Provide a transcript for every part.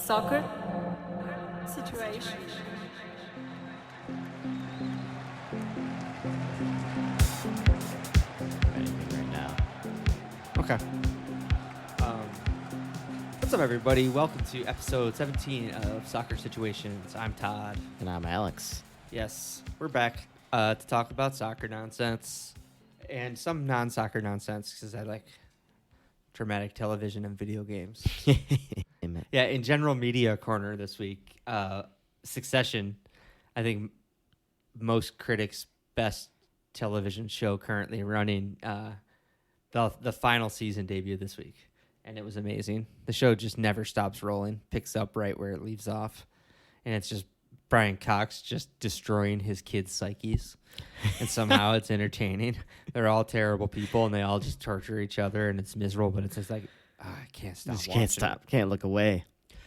Soccer situation. Anything right now. Okay. What's up, everybody? Welcome to episode 17 of Soccer Situations. I'm Todd. And I'm Alex. Yes, we're back to talk about soccer nonsense and some non-soccer nonsense because I like dramatic television and video games. Amen. Yeah, in general media corner this week, Succession, I think most critics' best television show currently running. The final season debuted this week, and it was amazing. The show just never stops rolling, picks up right where it leaves off, and it's just Brian Cox just destroying his kids' psyches, and somehow it's entertaining. They're all terrible people, and they all just torture each other, and it's miserable, but it's just like, I can't stop Just watching can't stop. it. Can't look away.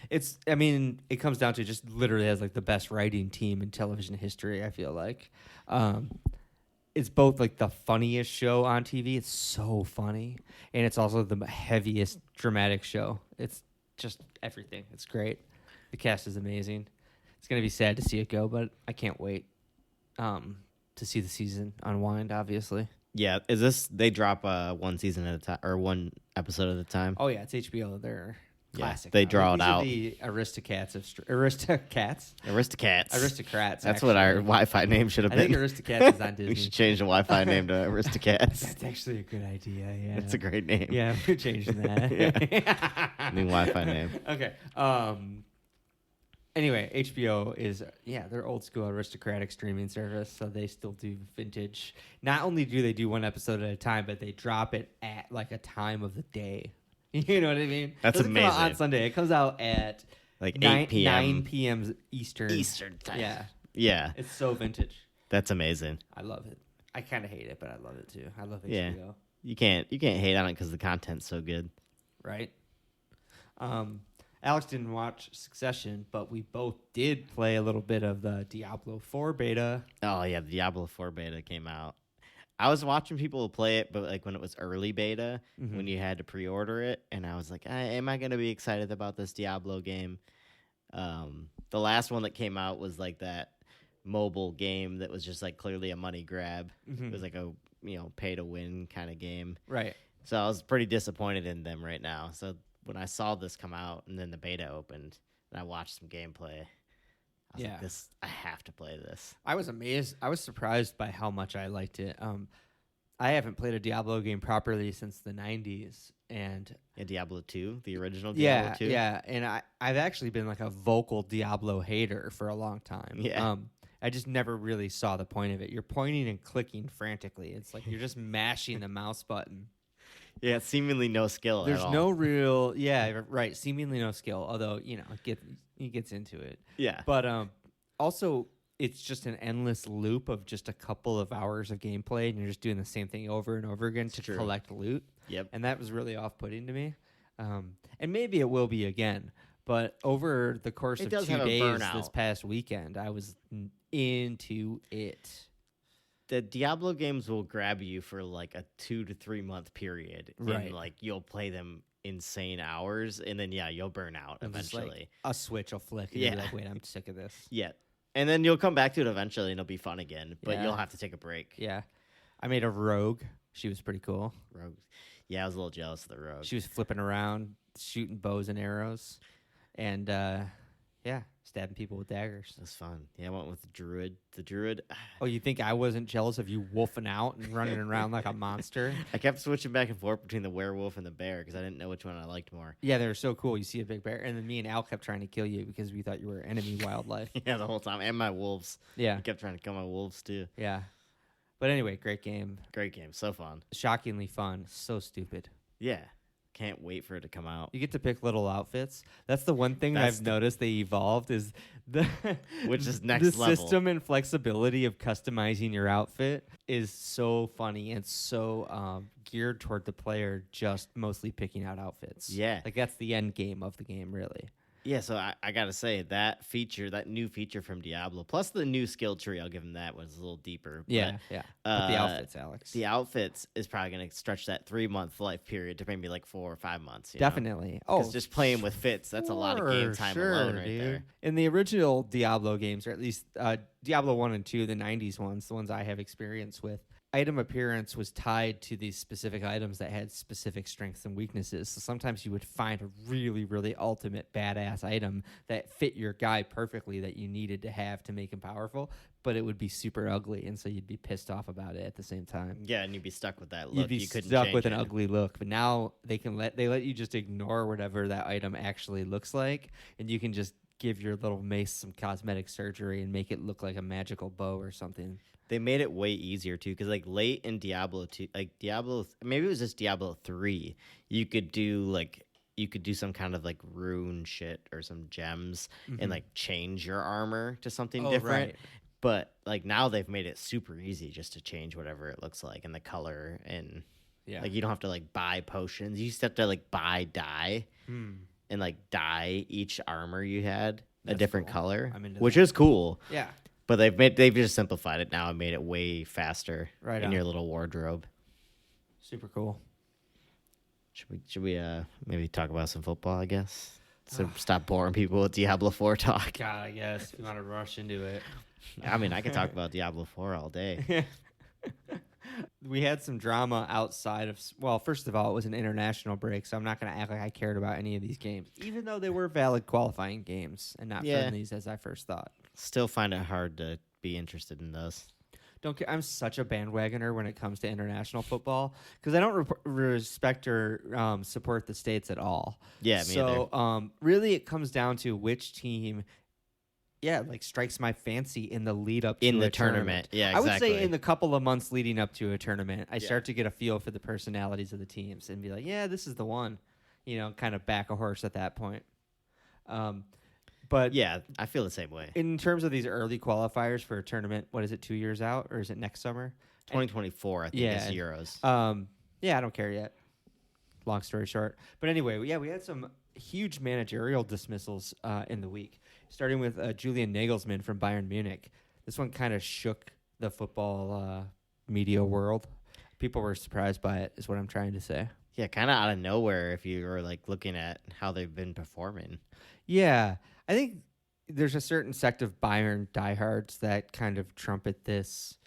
It comes down to just literally has like the best writing team in television history, I feel like. It's both like the funniest show on TV. It's so funny. And it's also the heaviest dramatic show. It's just everything. It's great. The cast is amazing. It's going to be sad to see it go, but I can't wait to see the season unwind, obviously. Yeah, they drop one season at a time or one episode at a time? Oh, yeah, it's HBO. They're classic. they draw it These out. Are the Aristocats. Aristocrats. That's actually. what our Wi-Fi name should have I think been. Aristocats is on Disney. We should change the Wi-Fi name to Aristocats. That's actually a good idea. Yeah, That's a great name. Yeah, we're changing that. New Wi-Fi name. Okay. Anyway, HBO is they're old school aristocratic streaming service, so they still do vintage. Not only do they do one episode at a time, but they drop it at like a time of the day. You know what I mean? That's It doesn't come out amazing. on Sunday. It comes out at Like 9 8 p.m. 9 p.m. Eastern. Eastern time. Yeah, Yeah, it's so vintage. that's amazing. I love it. I kind of hate it, but I love it too. I love HBO. Yeah. You can't hate on it because the content's so good. Right? Alex didn't watch Succession, but we both did play a little bit of the Diablo IV beta. Oh yeah, the Diablo IV beta came out. I was watching people play it, but like when it was early beta, when you had to pre-order it, and I was like, am I going to be excited about this Diablo game? The last one that came out was like that mobile game that was just like clearly a money grab. It was like a pay to win kind of game. Right. So I was pretty disappointed in them right now. So when I saw this come out and then the beta opened and I watched some gameplay, I was like, I have to play this. I was amazed. I was surprised by how much I liked it. I haven't played a Diablo game properly since the 90s. And Diablo 2, the original Diablo 2. Yeah, and I've actually been like a vocal Diablo hater for a long time. Yeah. I just never really saw the point of it. You're pointing and clicking frantically. It's like you're just mashing the mouse button. Yeah, seemingly no skill There's at all. no real, right, seemingly no skill, although, he gets into it. Yeah. But also, it's just an endless loop of just a couple of hours of gameplay, and you're just doing the same thing over and over again to collect loot. Yep. And that was really off-putting to me. And maybe it will be again, but over the course of 2 days burnout. this past weekend, I was into it. The Diablo games will grab you for like a 2 to 3 month period. Right. And like you'll play them insane hours and then you'll burn out Just eventually. like a switch will flick, and you'll be like, wait, I'm sick of this. Yeah. And then you'll come back to it eventually and it'll be fun again, but Yeah. you'll have to take a break. Yeah. I made a rogue. She was pretty cool. Rogue. Yeah, I was a little jealous of the rogue. She was flipping around, shooting bows and arrows, and stabbing people with daggers. It was fun. Yeah, I went with the druid. The druid. Oh, you think I wasn't jealous of you wolfing out and running around like a monster? I kept switching back and forth between the werewolf and the bear because I didn't know which one I liked more. Yeah, they were so cool. You see a big bear, and then me and Al kept trying to kill you because we thought you were enemy wildlife. Yeah, the whole time. And my wolves. Yeah, I kept trying to kill my wolves too. yeah. But anyway, great game. Great game. So fun. Shockingly fun. So stupid. Yeah. Can't wait for it to come out. You get to pick little outfits. That's the one thing That's I've noticed they evolved is the Which is next the level. system and flexibility of customizing your outfit is so funny and so geared toward the player just mostly picking out outfits. Yeah. Like that's the end game of the game, really. Yeah, so I gotta say that new feature from Diablo, plus the new skill tree, I'll give him that, was a little deeper. Yeah, yeah. But the uh, outfits, Alex. The outfits is probably gonna stretch that 3-month life period to maybe like 4 or 5 months. Definitely. Because just playing with fits, that's a lot of game time alone right there. In the original Diablo games, or at least Diablo 1 and 2, the 90s ones, the ones I have experience with, item appearance was tied to these specific items that had specific strengths and weaknesses. So sometimes you would find a really, really ultimate badass item that fit your guy perfectly that you needed to have to make him powerful, but it would be super ugly, and so you'd be pissed off about it at the same time. Yeah, and you'd be stuck with that look. You'd be stuck with an ugly look. But now they let you just ignore whatever that item actually looks like, and you can just give your little mace some cosmetic surgery and make it look like a magical bow or something. They made it way easier too, because like late in Diablo 2, like maybe it was just Diablo 3, you could do some kind of like rune shit or some gems and like change your armor to something different. Right. But like now they've made it super easy just to change whatever it looks like and the color, and like you don't have to like buy potions. You just have to like buy dye and like dye each armor you had a different color, which is cool. Yeah. But they've just simplified it now and made it way faster in your little wardrobe. Super cool. Should we maybe talk about some football, I guess? So stop boring people with Diablo 4 talk. God, I guess if you want to rush into it. I mean, I could talk about Diablo 4 all day. We had some drama outside of... Well, first of all, it was an international break, so I'm not going to act like I cared about any of these games, even though they were valid qualifying games and not friendlies as I first thought. Still find it hard to be interested in those. Don't care. I'm such a bandwagoner when it comes to international football because I don't respect or support the states at all. Yeah, me so really it comes down to which team... Yeah, like strikes my fancy in the lead up to in the tournament. Yeah, exactly. I would say in the couple of months leading up to a tournament, I start to get a feel for the personalities of the teams and be like, yeah, this is the one. Kind of back a horse at that point. But yeah, I feel the same way. In terms of these early qualifiers for a tournament, what is it, 2 years out, or is it next summer? 2024, I think, is Euros. Yeah, I don't care yet. Long story short. But anyway, we had some huge managerial dismissals in the week, starting with Julian Nagelsmann from Bayern Munich. This one kind of shook the football media world. People were surprised by it, is what I'm trying to say. Yeah, kind of out of nowhere if you were like looking at how they've been performing. Yeah, I think there's a certain sect of Bayern diehards that kind of trumpet this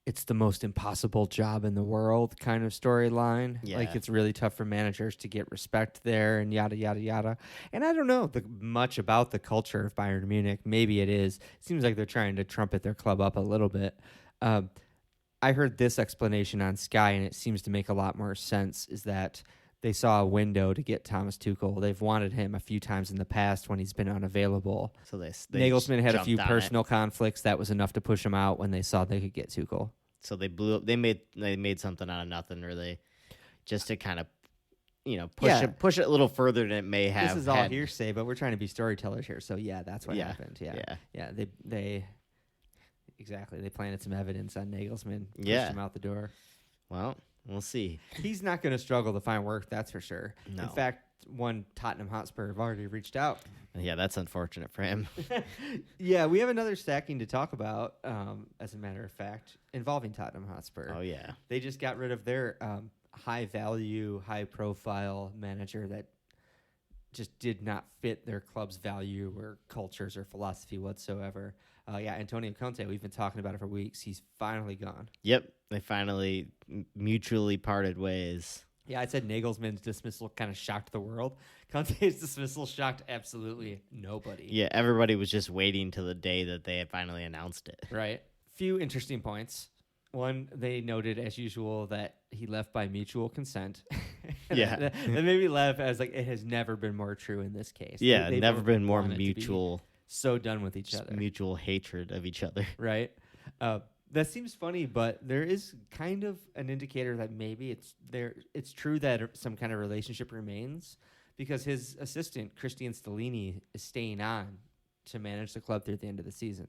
it's the most impossible job in the world kind of storyline. Yeah. Like it's really tough for managers to get respect there and yada, yada, yada. And I don't know much about the culture of Bayern Munich. Maybe it is. It seems like they're trying to trumpet their club up a little bit. I heard this explanation on Sky, and it seems to make a lot more sense, is that they saw a window to get Thomas Tuchel. They've wanted him a few times in the past when he's been unavailable. So they Nagelsmann had a few personal conflicts. That was enough to push him out when they saw they could get Tuchel. So they blew up. They made something out of nothing, really, just to kind of, push it a little further than it may have. This is all hearsay, but we're trying to be storytellers here. So yeah, that's what happened. Yeah. They exactly. They planted some evidence on Nagelsmann. Pushed him out the door. Well, we'll see. He's not going to struggle to find work, that's for sure. No. In fact, one Tottenham Hotspur have already reached out. Yeah, that's unfortunate for him. Yeah, we have another stacking to talk about, as a matter of fact, involving Tottenham Hotspur. Oh, yeah. They just got rid of their high-value, high-profile manager that just did not fit their club's value or cultures or philosophy whatsoever. Antonio Conte, we've been talking about it for weeks. He's finally gone. Yep, they finally mutually parted ways. Yeah, I said Nagelsmann's dismissal kind of shocked the world. Conte's dismissal shocked absolutely nobody. Yeah, everybody was just waiting till the day that they had finally announced it. Right. Few interesting points. One, they noted, as usual, that he left by mutual consent. Yeah. that made me laugh as, like, it has never been more true in this case. Yeah, they never both been more wanted to be mutual. So done with each other. Mutual hatred of each other. Right. That seems funny, but there is kind of an indicator that maybe it's true that some kind of relationship remains, because his assistant, Christian Stellini, is staying on to manage the club through the end of the season.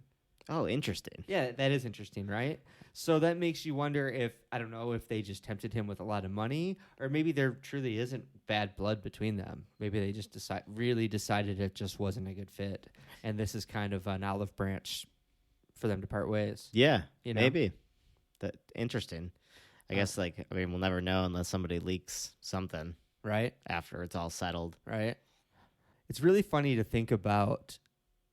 Oh, interesting. Yeah, that is interesting, right? So that makes you wonder if, I don't know, if they just tempted him with a lot of money, or maybe there truly isn't bad blood between them. Maybe they just really decided it just wasn't a good fit. And this is kind of an olive branch for them to part ways. Yeah, You know? maybe. That interesting. I guess, we'll never know unless somebody leaks something Right? after it's all settled. Right? It's really funny to think about.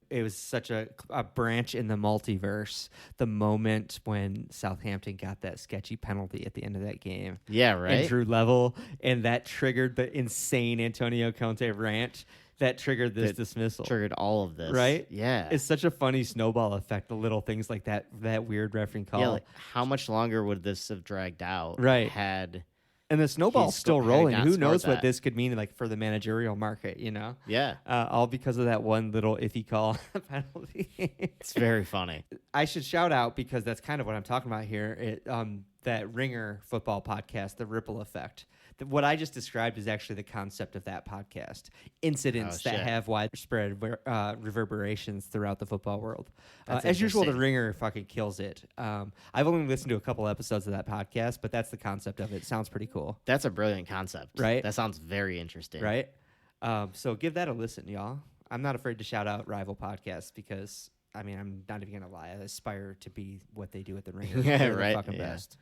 It was such a branch in the multiverse. The moment when Southampton got that sketchy penalty at the end of that game. Yeah, right? And drew level, and that triggered the insane Antonio Conte rant that triggered this dismissal. Triggered all of this. Right? Yeah. It's such a funny snowball effect, the little things like that weird refereeing call. Yeah, like, how much longer would this have dragged out? Right. And the snowball's still rolling. Who knows what this could mean for the managerial market, you know? Yeah. All because of that one little iffy call penalty. It's very funny. I should shout out, because that's kind of what I'm talking about here, that Ringer football podcast, The Ripple Effect. What I just described is actually the concept of that podcast. Incidents that have widespread reverberations throughout the football world. As usual, The Ringer fucking kills it. I've only listened to a couple episodes of that podcast, but that's the concept of it. Sounds pretty cool. That's a brilliant concept. Right? That sounds very interesting. Right? So give that a listen, y'all. I'm not afraid to shout out rival podcasts because, I mean, I'm not even going to lie. I aspire to be what they do at The Ringer. Yeah, They're right. the fucking best.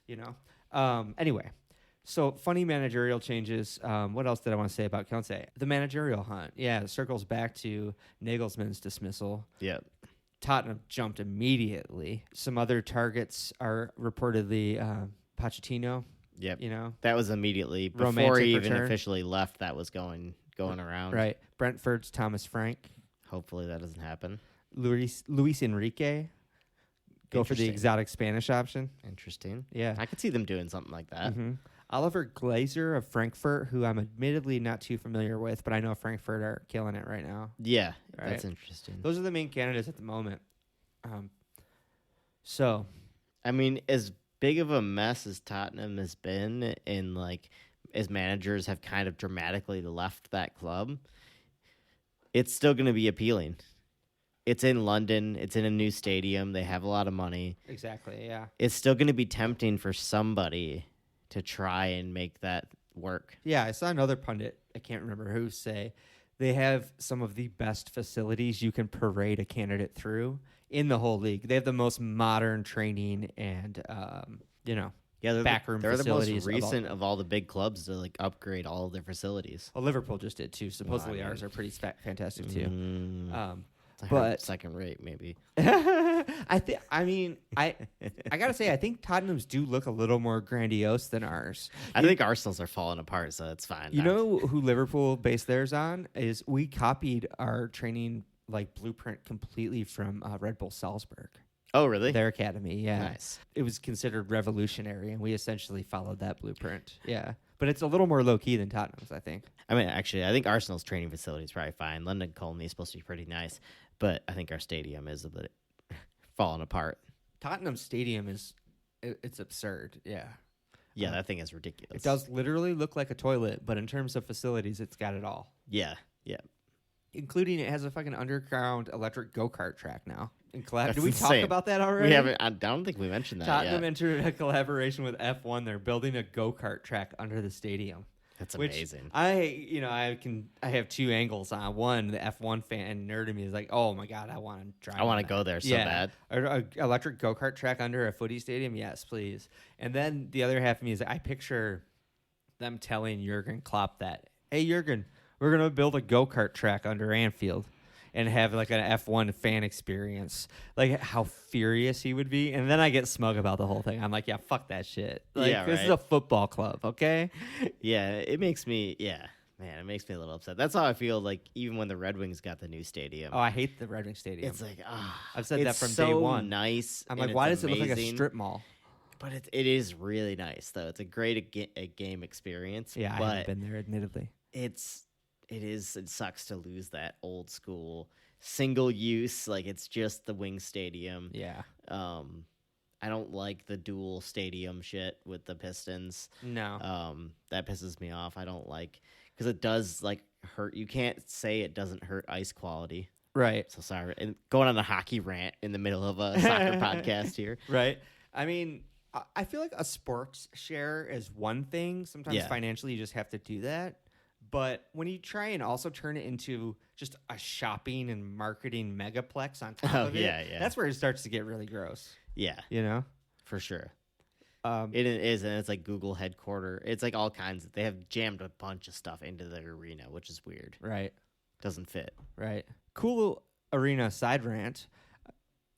You know? Anyway. So, funny managerial changes. What else did I want to say about Conte? The managerial hunt. Yeah, it circles back to Nagelsmann's dismissal. Yep. Tottenham jumped immediately. Some other targets are reportedly Pochettino. Yep. You know? That was immediately before Romantic he even return. officially left. That was going around. Right. Brentford's Thomas Frank. Hopefully that doesn't happen. Luis Enrique. Go for the Interesting. exotic Spanish option. Interesting. Yeah. I could see them doing something like that. Mm-hmm. Oliver Glazer of Frankfurt, who I'm admittedly not too familiar with, but I know Frankfurt are killing it right now. Yeah, Right. that's interesting. Those are the main candidates at the moment. So, I mean, as big of a mess as Tottenham has been, and as managers have kind of dramatically left that club, it's still going to be appealing. It's in London. It's in a new stadium. They have a lot of money. exactly, yeah. It's still going to be tempting for somebody to try and make that work. Yeah, I saw another pundit, I can't remember who, say they have some of the best facilities you can parade a candidate through in the whole league. They have the most modern training and, Yeah, backroom they're the facilities. most recent of all the big clubs to upgrade all of their facilities. Well, Liverpool just did too. Supposedly Well, I mean- ours are pretty fantastic too. I heard But second rate, maybe. I gotta say, I think Tottenham's do look a little more grandiose than ours. I think Arsenal's are falling apart, so it's fine. You know who Liverpool based theirs on? Is we copied our training blueprint completely from Red Bull Salzburg, Oh, really? their academy. Yeah, Nice. It was considered revolutionary, and we essentially followed that blueprint. Yeah, but it's a little more low key than Tottenham's, I think. I mean, actually, I think Arsenal's training facility is probably fine. London Colney is supposed to be pretty nice, but I think our stadium is a bit falling apart. Tottenham Stadium it's absurd. Yeah. Yeah, that thing is ridiculous. It does literally look like a toilet, but in terms of facilities, it's got it all. Yeah, yeah. Including it has a fucking underground electric go-kart track now. In collab. That's Did we talk insane. about that already? We haven't. I don't think we mentioned that Tottenham yet. entered a collaboration with F1. They're building a go-kart track under the stadium. That's Which amazing. I have two angles on. One, the F1 fan nerd in me is like, oh my god, I want to drive. I want on to that. go there so bad. A electric go-kart track under a footy stadium, yes, please. And then the other half of me is I picture them telling Jurgen Klopp that, hey Jurgen, we're gonna build a go-kart track under Anfield and have an F1 fan experience. How furious he would be. And then I get smug about the whole thing. I'm like, yeah, fuck that shit. Yeah, this is right. a football club, okay? Yeah, it makes me. Yeah, man, it makes me a little upset. That's how I feel. Even when the Red Wings got the new stadium, Oh, I hate the Red Wing Stadium. it's like I've said that it's from so day one. Nice. I'm and like, why it's does it look like a amazing, strip mall? But it is really nice though. It's a great game experience. Yeah, I but haven't been there, admittedly. it sucks to lose that old school single use. It's just the Wing Stadium. Yeah. I don't like the dual stadium shit with the Pistons. No. That pisses me off. I don't like because it does hurt. You can't say it doesn't hurt ice quality. Right. So sorry. And going on a hockey rant in the middle of a soccer podcast here. Right. I mean, I feel like a sports share is one thing. Sometimes financially you just have to do that. But when you try and also turn it into just a shopping and marketing megaplex on top of it, that's where it starts to get really gross. Yeah. You know? For sure. It is, and it's like Google headquarter. It's like all kinds. They have jammed a bunch of stuff into their arena, which is weird. Right. Doesn't fit. Right. Cool arena side rant.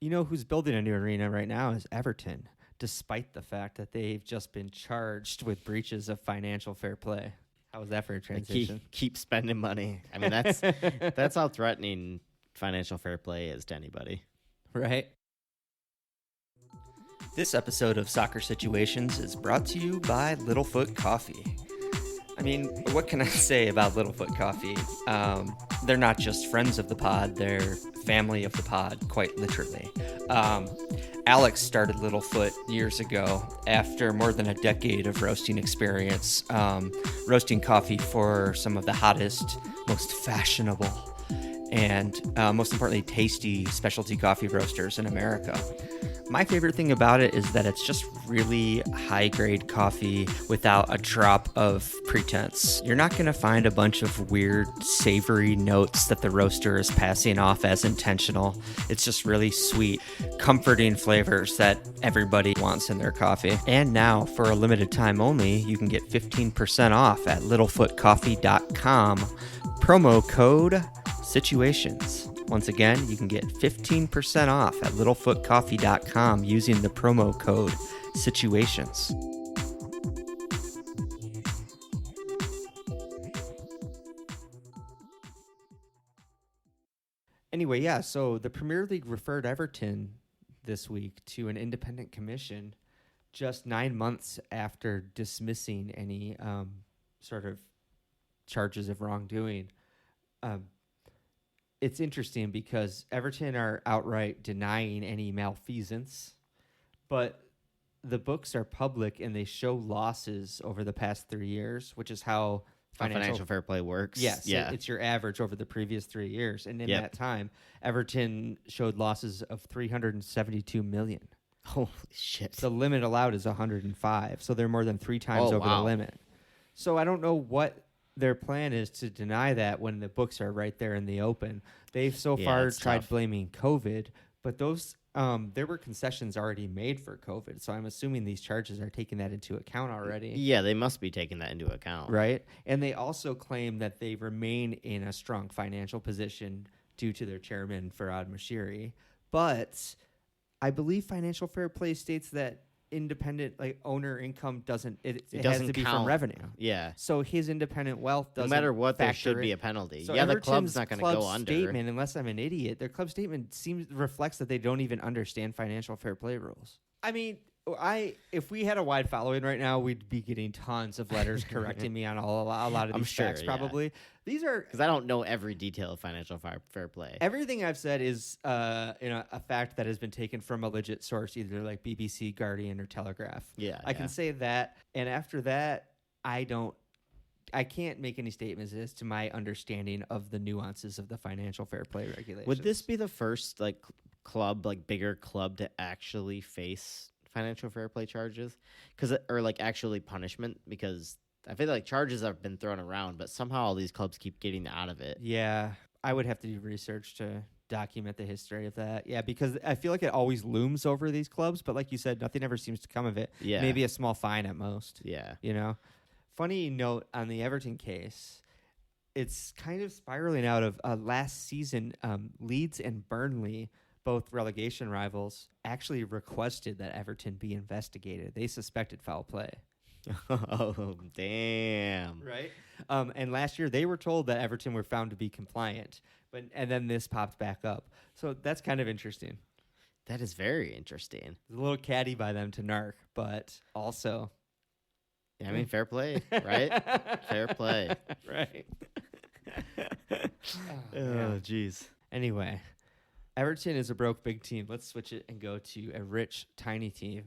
You know who's building a new arena right now is Everton, despite the fact that they've just been charged with breaches of financial fair play. How was that for a transition? Keep spending money. I mean, that's how threatening financial fair play is to anybody. Right. This episode of Soccer Situations is brought to you by Littlefoot Coffee. I mean, what can I say about Littlefoot Coffee? They're not just friends of the pod, they're family of the pod, quite literally. Alex started Littlefoot years ago after more than a decade of roasting experience, roasting coffee for some of the hottest, most fashionable, and most importantly, tasty specialty coffee roasters in America. My favorite thing about it is that it's just really high-grade coffee without a drop of pretense. You're not going to find a bunch of weird, savory notes that the roaster is passing off as intentional. It's just really sweet, comforting flavors that everybody wants in their coffee. And now, for a limited time only, you can get 15% off at littlefootcoffee.com. Promo code SITUATIONS. Once again, you can get 15% off at littlefootcoffee.com using the promo code SITUATIONS. Anyway, yeah, so the Premier League referred Everton this week to an independent commission just 9 months after dismissing any sort of charges of wrongdoing. It's interesting because Everton are outright denying any malfeasance, but the books are public and they show losses over the past 3 years, which is how financial fair play works. Yes, it's your average over the previous 3 years. And in that time, Everton showed losses of $372 million. Holy shit. The limit allowed is 105, so they're more than 3 times over the limit. So I don't know what their plan is to deny that when the books are right there in the open. They've so far tried blaming COVID, but those there were concessions already made for COVID, so I'm assuming these charges are taking that into account already. Yeah, they must be taking that into account. Right? And they also claim that they remain in a strong financial position due to their chairman, Farhad Mashiri. But I believe financial fair play states that independent owner income doesn't has to be from revenue. Yeah. So his independent wealth doesn't no matter what there should factor be in. a penalty. So the Everton's club's not going to go under. Statement, unless I'm an idiot, their club statement reflects that they don't even understand financial fair play rules. I mean, if we had a wide following right now, we'd be getting tons of letters correcting me on a lot of these facts probably. These are because I don't know every detail of financial fair play. Everything I've said is a fact that has been taken from a legit source, either like BBC, Guardian, or Telegraph. I can say that, and after that, I can't make any statements as to my understanding of the nuances of the financial fair play regulations. Would this be the first bigger club to actually face financial fair play charges, or actually punishment? Because I feel like charges have been thrown around, but somehow all these clubs keep getting out of it. Yeah, I would have to do research to document the history of that. Yeah, because I feel like it always looms over these clubs, but like you said, nothing ever seems to come of it. Yeah. Maybe a small fine at most. Yeah. You know? Funny note on the Everton case, it's kind of spiraling out of last season, Leeds and Burnley, both relegation rivals, actually requested that Everton be investigated. They suspected foul play. Oh, damn. Right? And last year, they were told that Everton were found to be compliant, and then this popped back up. So that's kind of interesting. That is very interesting. It's a little catty by them to narc, but also... Yeah, I mean, fair play, right? Fair play. Right. Oh, jeez. Anyway, Everton is a broke big team. Let's switch it and go to a rich tiny team.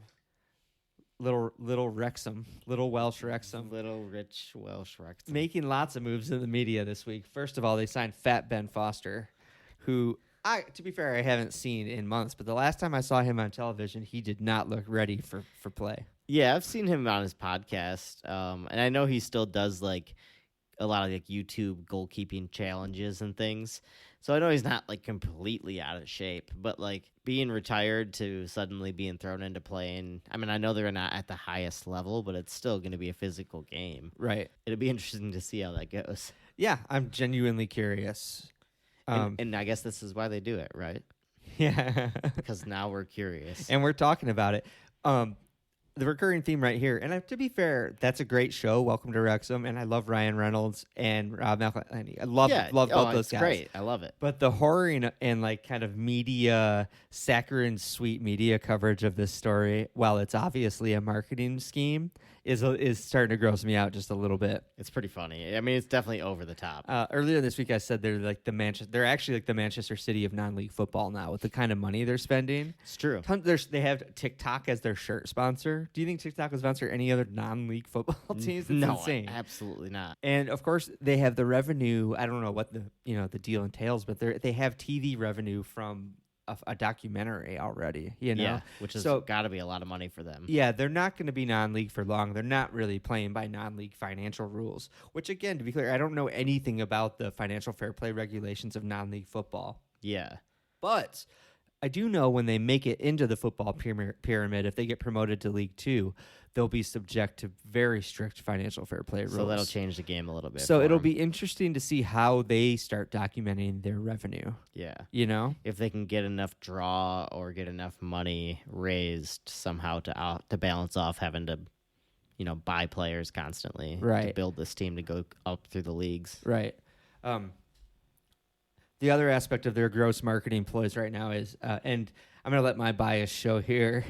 Little Wrexham, little Welsh Wrexham. Little rich Welsh Wrexham. Making lots of moves in the media this week. First of all, they signed Fat Ben Foster, who to be fair, I haven't seen in months, but the last time I saw him on television, he did not look ready for play. Yeah, I've seen him on his podcast, and I know he still does like a lot of like YouTube goalkeeping challenges and things. So I know he's not like completely out of shape, but like being retired to suddenly being thrown into playing. I mean, I know they're not at the highest level, but it's still going to be a physical game. Right. It'll be interesting to see how that goes. Yeah, I'm genuinely curious. And I guess this is why they do it, right? Yeah. Because now we're curious. And we're talking about it. The recurring theme right here, and to be fair, that's a great show. Welcome to Wrexham, and I love Ryan Reynolds and Rob McElhenney. I love both those guys. Great, I love it. But the horror and like kind of media, saccharine sweet media coverage of this story, while it's obviously a marketing scheme, is starting to gross me out just a little bit. It's pretty funny. I mean, it's definitely over the top. Earlier this week, I said they're like they're actually like the Manchester City of non-league football now with the kind of money they're spending. It's true. They have TikTok as their shirt sponsor. Do you think TikTok will sponsor any other non-league football teams? It's insane. Absolutely not. And of course, they have the revenue. I don't know what the deal entails, but they have TV revenue from a documentary already. Yeah, which has got to be a lot of money for them. Yeah, they're not going to be non-league for long. They're not really playing by non-league financial rules. Which, again, to be clear, I don't know anything about the financial fair play regulations of non-league football. Yeah, but I do know when they make it into the football pyramid, if they get promoted to League Two, they'll be subject to very strict financial fair play rules. So that'll change the game a little bit. So it'll be interesting to see how they start documenting their revenue. Yeah. If they can get enough draw or get enough money raised somehow to balance off having to, buy players constantly to build this team to go up through the leagues. Right. The other aspect of their gross marketing ploys right now is, and I'm going to let my bias show here.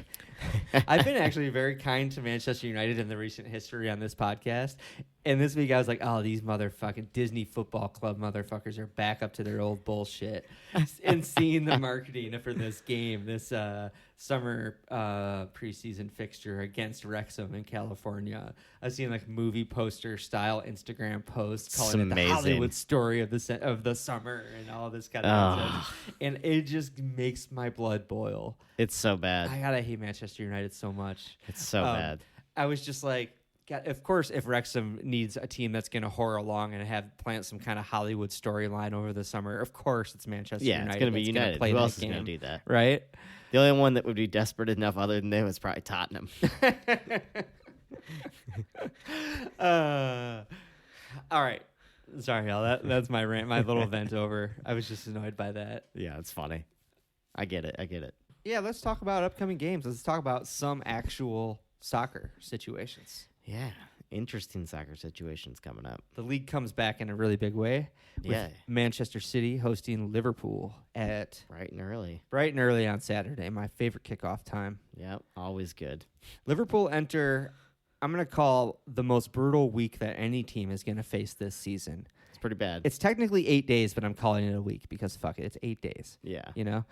I've been actually very kind to Manchester United in the recent history on this podcast. And this week I was like, oh, these motherfucking Disney Football Club motherfuckers are back up to their old bullshit. And seeing the marketing for this game, this summer preseason fixture against Wrexham in California, I've seen like movie poster style Instagram posts calling it the Hollywood story of the summer and all this kind of nonsense. And it just makes my blood boil. It's so bad. I gotta hate Manchester United so much. It's so bad. I was just like, God, of course, if Wrexham needs a team that's going to whore along and plant some kind of Hollywood storyline over the summer, of course it's Manchester United. Yeah, it's going to be United. Who else is going to do that? Right? The only one that would be desperate enough other than them is probably Tottenham. All right. Sorry, y'all. That's my rant, my little vent over. I was just annoyed by that. Yeah, it's funny. I get it. Yeah, let's talk about upcoming games. Let's talk about some actual soccer situations. Yeah, interesting soccer situations coming up. The league comes back in a really big way. With Manchester City hosting Liverpool at bright and early on Saturday. My favorite kickoff time. Yep, always good. Liverpool enter, I'm going to call the most brutal week that any team is going to face this season. It's pretty bad. It's technically 8 days, but I'm calling it a week because fuck it, it's 8 days. Yeah.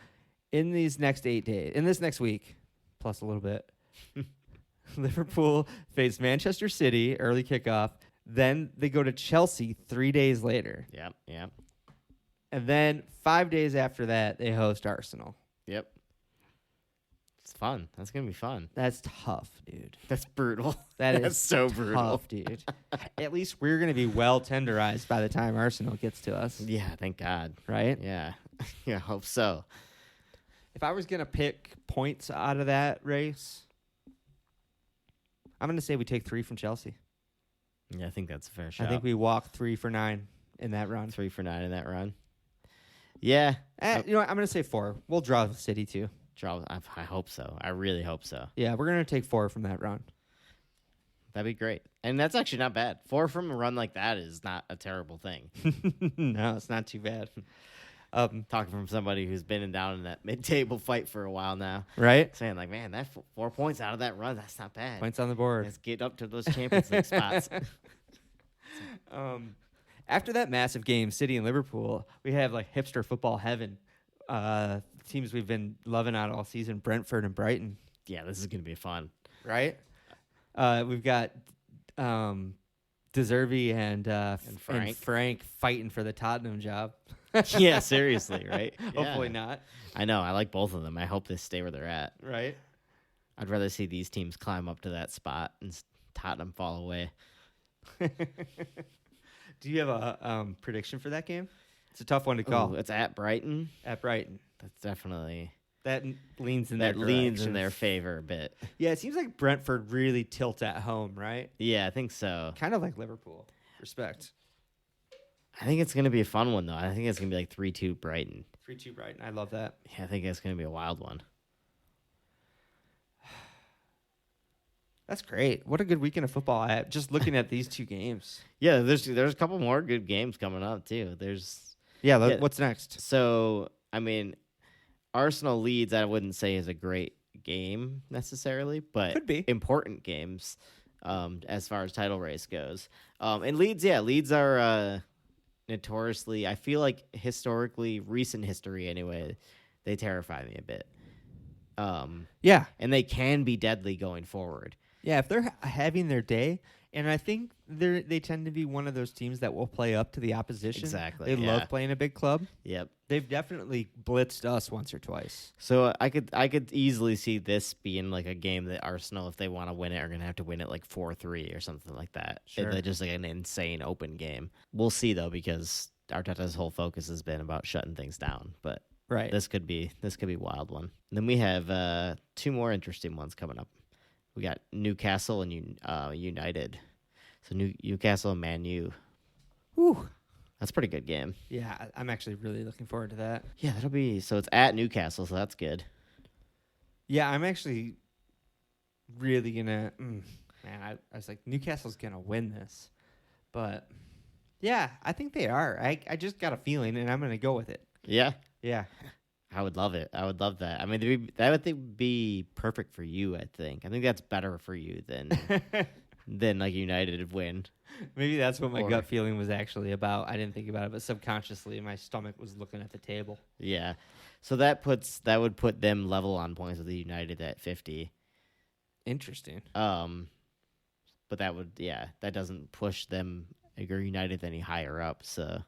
In these next 8 days, in this next week, plus a little bit, Liverpool face Manchester City, early kickoff. Then they go to Chelsea 3 days later. Yep. And then 5 days after that, they host Arsenal. Yep. It's fun. That's going to be fun. That's tough, dude. That's brutal. That's so brutal. Tough, dude. At least we're going to be well tenderized by the time Arsenal gets to us. Yeah, thank God. Right? Yeah. Yeah, I hope so. If I was going to pick points out of that race, I'm going to say we take 3 from Chelsea. Yeah, I think that's a fair shot. I think we walk 3 for 9 in that run. 3 for 9 in that run. Yeah. You know what? I'm going to say 4. We'll draw the City, too. I hope so. I really hope so. Yeah, we're going to take 4 from that run. That'd be great. And that's actually not bad. 4 from a run like that is not a terrible thing. No, it's not too bad. Talking from somebody who's been down in that mid-table fight for a while now. Right? Saying, like, man, that 4 points out of that run, that's not bad. Points on the board. Let's get up to those Champions League spots. After that massive game, City and Liverpool, we have, like, hipster football heaven. Teams we've been loving out all season, Brentford and Brighton. Yeah, this is going to be fun. Right? We've got De Zerbi and Frank. Frank fighting for the Tottenham job. Yeah, seriously, right? Hopefully Yeah. not. I know. I like both of them. I hope they stay where they're at. Right. I'd rather see these teams climb up to that spot and Tottenham fall away. Do you have a prediction for that game? It's a tough one to call. Ooh, it's at Brighton. At Brighton. That's definitely Leans in that their leans in direction. their favor a bit. Yeah, it seems like Brentford really tilt at home, right? Yeah, I think so. Kind of like Liverpool. Respect. I think it's gonna be a fun one though. I think it's gonna be like 3-2 Brighton. 3-2 Brighton. I love that. Yeah, I think it's gonna be a wild one. That's great. What a good weekend of football. Just looking at these two games. Yeah, there's a couple more good games coming up too. Yeah, what's next? So I mean, Arsenal Leeds. I wouldn't say is a great game necessarily, but Could be. important games as far as title race goes. And Leeds are notoriously. I feel like historically, recent history anyway, they terrify me a bit. Yeah. And they can be deadly going forward. Yeah, if they're having their day, and I think they tend to be one of those teams that will play up to the opposition. Exactly. They yeah. love playing a big club. Yep. They've definitely blitzed us once or twice. So I could easily see this being like a game that Arsenal, if they want to win it, are gonna have to win it like 4-3 or something like that. Sure. It's just like an insane open game. We'll see though, because Arteta's whole focus has been about shutting things down. But Right. this could be a wild one. And then we have two more interesting ones coming up. We got Newcastle and United. So Newcastle and Man U. Whew. That's a pretty good game. Yeah, I'm actually really looking forward to that. Yeah, that'll be. So it's at Newcastle, so that's good. Yeah, I'm actually really gonna. I was like, Newcastle's gonna win this, but yeah, I think they are. I just got a feeling, and I'm gonna go with it. Yeah. Yeah. I would love it. I would love that. I mean, that would be perfect for you. I think that's better for you than like United win. Maybe that's what my Or- gut feeling was actually about. I didn't think about it, but subconsciously, my stomach was looking at the table. Yeah. So that would put them level on points with the United at 50. Interesting. But that doesn't push them or United any higher up. So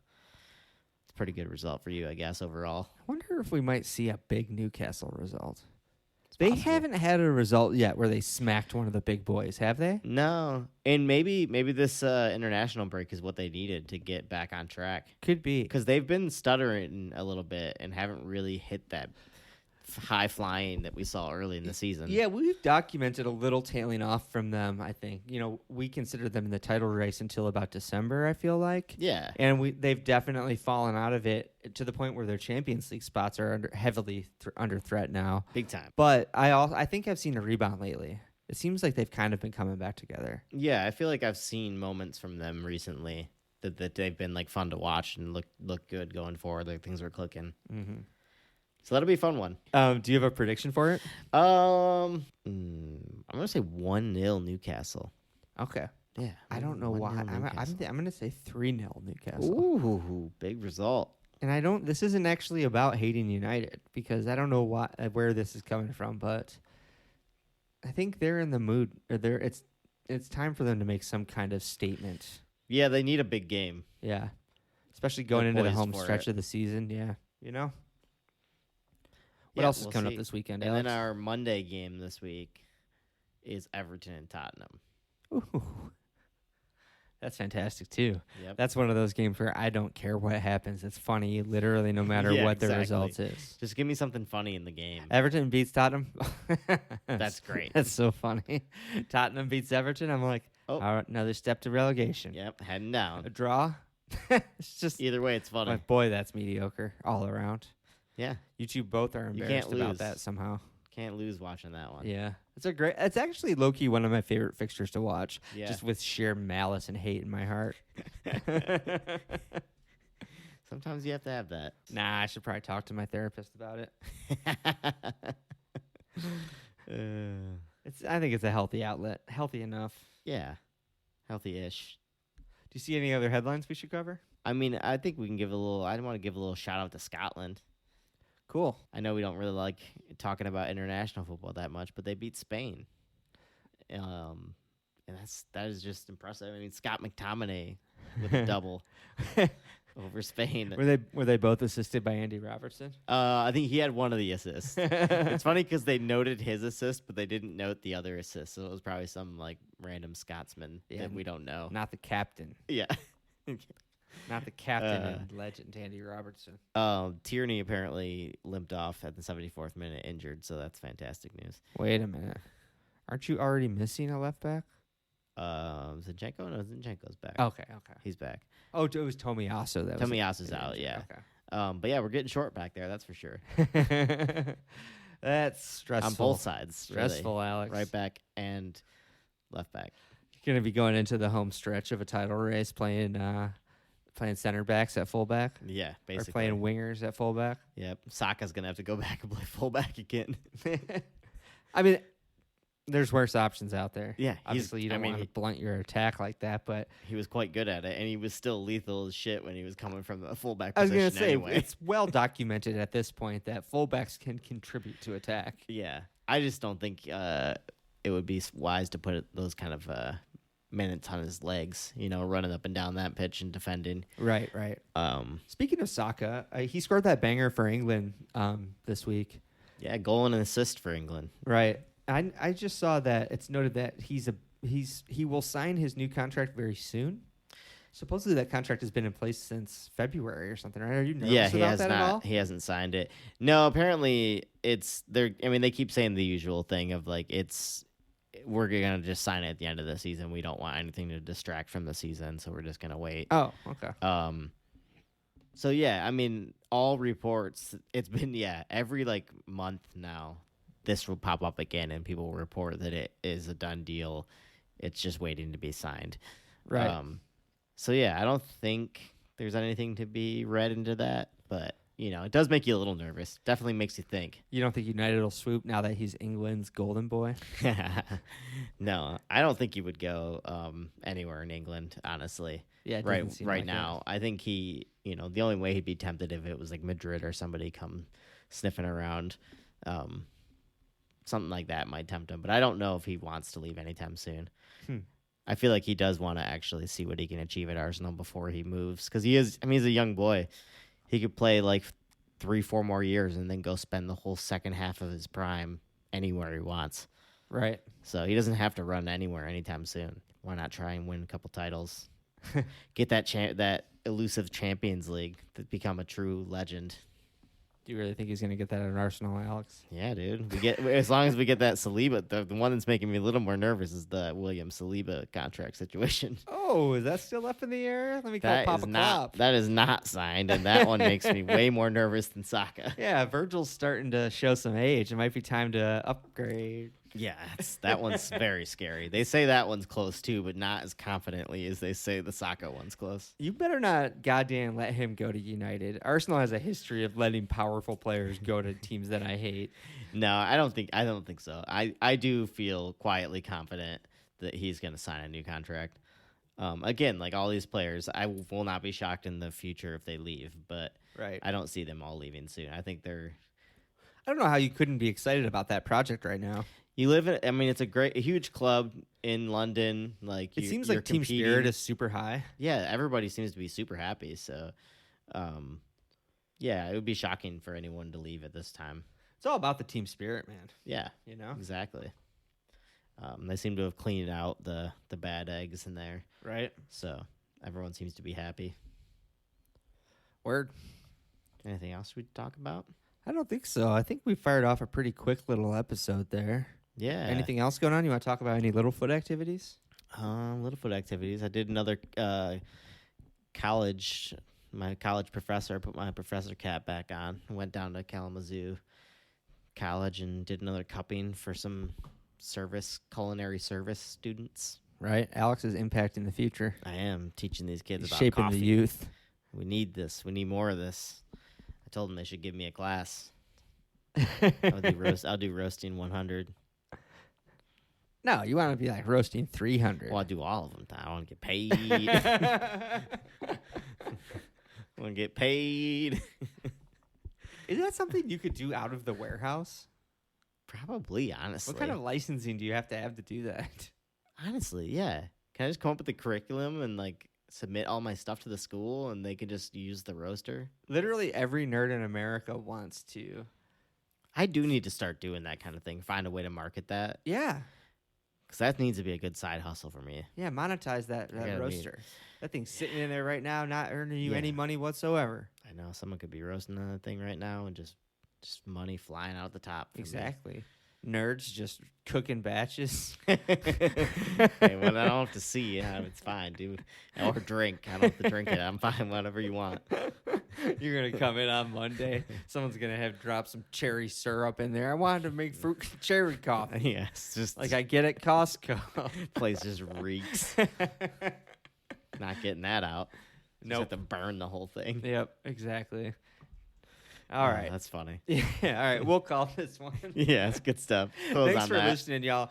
it's a pretty good result for you, I guess, overall. I wonder if we might see a big Newcastle result. It's They possible. haven't had a result yet where they smacked one of the big boys, have they? No, and maybe this international break is what they needed to get back on track. Could be. Because they've been stuttering a little bit and haven't really hit that high flying that we saw early in the season. Yeah, we've documented a little tailing off from them, I think. We considered them in the title race until about December, I feel like. Yeah. And they've definitely fallen out of it to the point where their Champions League spots are heavily under threat now. Big time. But I think I've seen a rebound lately. It seems like they've kind of been coming back together. Yeah, I feel like I've seen moments from them recently that they've been like fun to watch and look good going forward. Like things were clicking. Mm-hmm. So that'll be a fun one. Do you have a prediction for it? I'm gonna say 1-0 Newcastle. Okay. Yeah, I don't know 1-0 why. I'm Newcastle. going to say 3-0 Newcastle. Ooh, big result. And this isn't actually about hating United, because I don't know where this is coming from, but I think they're in the mood, or it's time for them to make some kind of statement. Yeah, they need a big game. Yeah. Especially going into the poised home for stretch it. of the season, yeah. What Yeah, else is we'll coming see. up this weekend, And Alex? then our Monday game this week is Everton and Tottenham. Ooh. That's fantastic, too. Yep. That's one of those games where I don't care what happens. It's funny, literally, no matter Yeah, what the exactly. results is. Just give me something funny in the game. Everton beats Tottenham. That's great. That's so funny. Tottenham beats Everton. I'm like, Oh. all right, another step to relegation. Yep, heading A down. draw. It's just, Either way, it's funny. like, boy, that's mediocre all around. Yeah, You two both are You embarrassed can't about lose. that somehow. can't lose watching that one. Yeah, it's actually low key one of my favorite fixtures to watch. Yeah. Just with sheer malice and hate in my heart. Sometimes you have to have that. Nah, I should probably talk to my therapist about it. I think it's a healthy outlet, healthy enough. Yeah, healthy-ish. Do you see any other headlines we should cover? I mean, I think we can give a little. I want to give a little shout out to Scotland. Cool. I know we don't really like talking about international football that much, but they beat Spain. And that is just impressive. I mean, Scott McTominay with a double. over Spain. Were they both assisted by Andy Robertson? I think he had one of the assists. It's funny because they noted his assist, but they didn't note the other assist. So it was probably some like random Scotsman that we don't know. Not the captain. Yeah. Not the captain and legend, Andy Robertson. Tierney apparently limped off at the 74th minute injured, so that's fantastic news. Wait a minute. Aren't you already missing a left back? Zinchenko? No, Zinchenko's back. Okay. He's back. Oh, it was Tomiyasu. Tomiyasu's out, yeah. Okay. But yeah, we're getting short back there, that's for sure. That's stressful. On both sides. Stressful, really. Alex. Right back and left back. You're going to be going into the home stretch of a title race playing center backs at fullback? Yeah, basically. Or playing wingers at fullback? Yep. Saka's going to have to go back and play fullback again. I mean, there's worse options out there. Yeah. Obviously, you don't want to blunt your attack like that, but... He was quite good at it, and he was still lethal as shit when he was coming from the fullback I was position going to say, anyway. it's well documented at this point that fullbacks can contribute to attack. Yeah. I just don't think it would be wise to put those kind of minutes on his legs, running up and down that pitch and defending. Right. Speaking of Saka, he scored that banger for England this week. Yeah, goal and an assist for England. Right. I just saw that it's noted that he will sign his new contract very soon. Supposedly that contract has been in place since February or something, right? Are you nervous about that at all? He hasn't signed it. No, apparently they keep saying the usual thing of like we're gonna just sign it at the end of the season. We don't want anything to distract from the season, so we're just gonna wait. Oh, okay. So yeah, I mean, all reports. It's been every like month now. This will pop up again, and people will report that it is a done deal. It's just waiting to be signed. Right. So yeah, I don't think there's anything to be read into that, but it does make you a little nervous. Definitely makes you think. You don't think United will swoop now that he's England's golden boy? No, I don't think he would go anywhere in England, honestly. Yeah, right now. I think he, the only way he'd be tempted if it was like Madrid or somebody come sniffing around. Something like that might tempt him, but I don't know if he wants to leave anytime soon. I feel like he does want to actually see what he can achieve at Arsenal before he moves, because he's a young boy. He could play like 3-4 more years and then go spend the whole second half of his prime anywhere he wants. Right. So he doesn't have to run anywhere anytime soon. Why not try and win a couple titles? Get that elusive Champions League to become a true legend. Do you really think he's going to get that at Arsenal, Alex? Yeah, dude. As long as we get that Saliba. The one that's making me a little more nervous is the William Saliba contract situation. Oh, is that still up in the air? Let me call Papa Klopp. That is not signed, and that one makes me way more nervous than Saka. Yeah, Virgil's starting to show some age. It might be time to upgrade. Yeah, that one's very scary. They say that one's close too, but not as confidently as they say the Saka one's close. You better not goddamn let him go to United. Arsenal has a history of letting powerful players go to teams that I hate. No, I don't think so. I do feel quietly confident that he's going to sign a new contract. Again, like all these players, I will not be shocked in the future if they leave, but right. I don't see them all leaving soon. I think I don't know how you couldn't be excited about that project right now. You live in. I mean, it's a huge club in London. Like it seems like team spirit is super high. Yeah, everybody seems to be super happy. So, yeah, it would be shocking for anyone to leave at this time. It's all about the team spirit, man. Yeah, exactly. They seem to have cleaned out the bad eggs in there, right? So everyone seems to be happy. Word. Anything else we'd talk about? I don't think so. I think we fired off a pretty quick little episode there. Yeah. Anything else going on? You want to talk about any Littlefoot activities? Littlefoot activities. I did another college. My college professor. I put my professor cap back on. Went down to Kalamazoo College and did another cupping for some culinary service students. Right. Alex is impacting the future. I am teaching these kids about shaping coffee. The youth. We need this. We need more of this. I told them they should give me a class. I'll do roasting 100. No, you want to be like roasting 300. Well, I'll do all of them. I want to get paid. I want to get paid. Is that something you could do out of the warehouse? Probably, honestly. What kind of licensing do you have to do that? Honestly, yeah. Can I just come up with the curriculum and like submit all my stuff to the school and they could just use the roaster. Literally every nerd in America wants to. I do need to start doing that kind of thing. Find a way to market that. Yeah. Because that needs to be a good side hustle for me. Yeah, monetize that gotta roaster. That thing's sitting in there right now, not earning you Yeah. any money whatsoever. I know someone could be roasting on that thing right now and just money flying out the top. For Exactly. Nerds just cooking batches. Me. Hey, well, I don't have to see. Yeah, it's fine, dude. Or drink. I don't have to drink it. I'm fine. Whatever you want. You're gonna come in on Monday. Someone's gonna have drop some cherry syrup in there. I wanted to make fruit cherry coffee. Yeah, it's just Like I get at Costco. place just reeks. Not getting that out. Just Nope. have to burn the whole thing. Yep, exactly. All right. That's funny. Yeah, all right. We'll call this one. Yeah, it's good stuff. Close Thanks on for that. listening, y'all.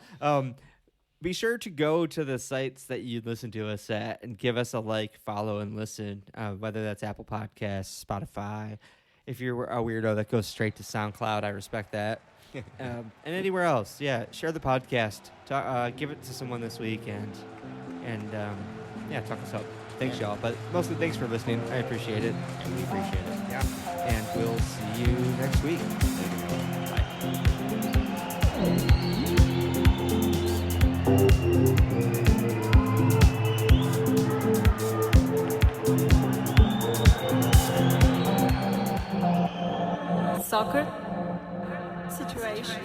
Be sure to go to the sites that you listen to us at and give us a like, follow, and listen, whether that's Apple Podcasts, Spotify. If you're a weirdo that goes straight to SoundCloud, I respect that. And anywhere else, yeah, share the podcast. Give it to someone this week, and yeah, talk us up. Thanks, y'all. But mostly, thanks for listening. I appreciate it. And we appreciate it. Yeah. And we'll see you next week. Soccer situation.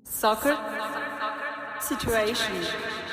Soccer situation.